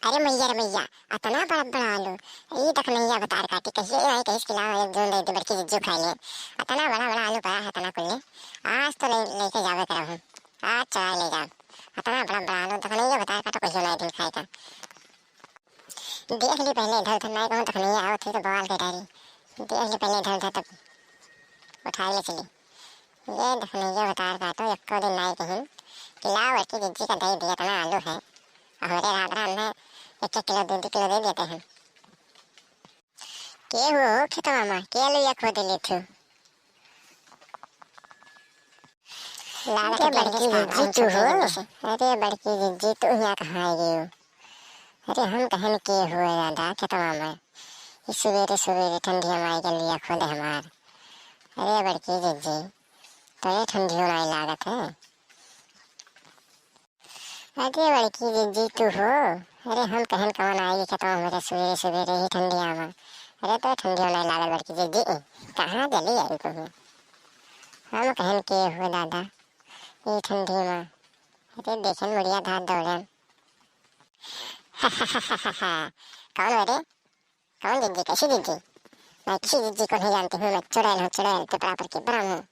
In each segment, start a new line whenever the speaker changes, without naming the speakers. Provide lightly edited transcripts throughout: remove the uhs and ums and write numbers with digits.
अरे मैया रे मैया, अतना बड़ा बड़ा आलू। ये तक नहीं बता काटी कहिए नहीं कहीं खिला जो दे दे बड़की जिज्जू खाई ले। अतना बड़ा बड़ा आलू पड़ा है तना कुल्ले। आज तो नहीं लेके जावे करा हूँ। आज चला ले जा। अतना बड़ा बड़ा आलू तक नहीं बता काटो कहिए नहीं दिन खाएगा। देख ली पहले इधर उधर नहीं कहूँ तक नहीं आओ थे तो बवाल के डाली। देख ली पहले इधर उधर तक उठा ले चली। ये देख नहीं बता काटो एक दिन नहीं कहीं खिलाओ बड़की जिज्जी का दही दिया तना आलू है। हमारे रात रात में 1 किलो 2 किलो दे देते हैं। के हो खेतो मामा के लिया खो दे लेथु लाला बड़की जिज्जी तू हो। अरे बड़की जिज्जी तू यहाँ कहाँ आई हो। अरे हम कहन के हो दादा खेतो मामा इस सवेरे सवेरे ठंडी हमारी के लिया खो दे हमार। अरे बड़की जिज्जी तो ये ठंडी होने लागत है। अरे बड़की जिज्जी तू हो। अरे हम कहन कौन आएगी खेतो मेरे सवेरे सवेरे ही ठंडी आवा। अरे तो ठंडी होने लागल बड़की जिज्जी कहाँ जली आई तुम। हम कहन के हो दादा ये ठंडी में। अरे देखन बढ़िया धार दौड़न। कौन हो रे कौन जिज्जी कैसी जिज्जी। मैं किसी जिज्जी को नहीं जानती हूँ। मैं चुड़ैल हूँ चुड़ैल टिपरा पर की ब्रह्म हूँ।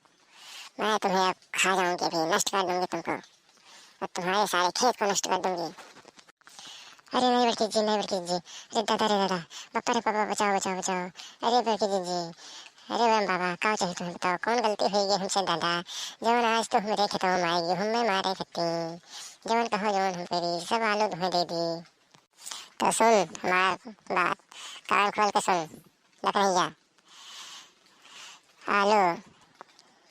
मैं तुम्हें अब खा जाऊंगी अभी नष्ट कर दूंगी तुमको और तुम्हारे सारे खेत को नष्ट कर दूंगी। अरे नहीं बड़की जी नहीं बड़की जी। अरे दादा पापा रे पापा बचाओ बचाओ बचाओ। अरे बड़की जी अरे मैम बाबा कहाँ चाहिए तुम बताओ कौन गलती हुई है हमसे दादा। जवन आज तो हमारे खेतों में आएगी हमें मारे खत्ती जवन कहो जवन हम करी सब आलू तुम्हें दे दी। तो सुन हमार बात कान खोल के सुन लकड़िया आलू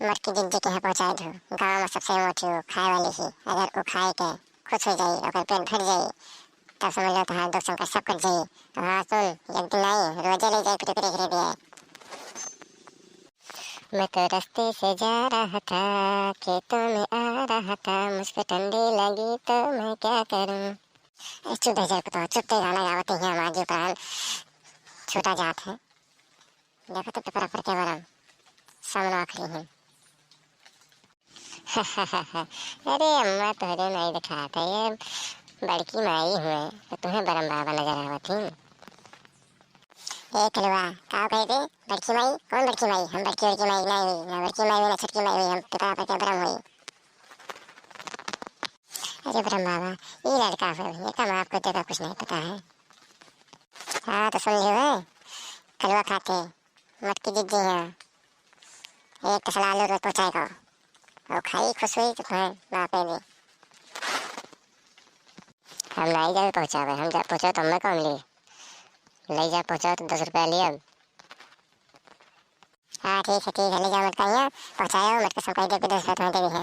मटकी जिज्जी के यहाँ पहुँचा दो। गाँव में सबसे मोटी हो खाए वाली ही अगर वो खाए के खुश हो जाए अगर पेट भर जाए तब समझ लो तुम्हारा दुख संकट सब कट जाए। हाँ सुन एक दिन नहीं रोजे ले जाए फिर दिए। मैं तो रास्ते से जा रहा था खेतों में आ रहा था मुझको ठंडी लगी तो मैं क्या करूं। चुप है तो चुपते गाना गावते हैं हमारे प्राण छोटा जात है। देखो तो टपरा पर क्या बरम सामने आखिरी है। अरे अम्मा तुहरे नहीं दिखा था ये बड़की माई हुए तो तुम्हें बरम बाबा नजर आवा थी। कलवा कहाँ गए थे बड़की माई कौन बड़की माई। हम बड़की बड़की माई नहीं हुई ना बड़की माई हुई ना छोटकी माई हुई हम पिता पर क्या ब्रह्म हुई। अरे ब्रह्म बाबा ये लड़का है ये काम आपको देखा कुछ नहीं पता है। हाँ तो सुन लियो है कलवा खाते मटकी जिज्जी है एक तसला आलू रोज पहुँचाएगा और खाई खुश हुई तो तुम्हें बापे दी। हम नहीं जाए पहुँचावे हम जब पहुँचाओ तो हमें कौन ली ले जा पहुँचाओ तो 10 रुपया लिया। हाँ ठीक है ले जाओ मटका यहाँ पहुँचाओ मटका सबका दे 10 रुपया तुम्हें दे दी है।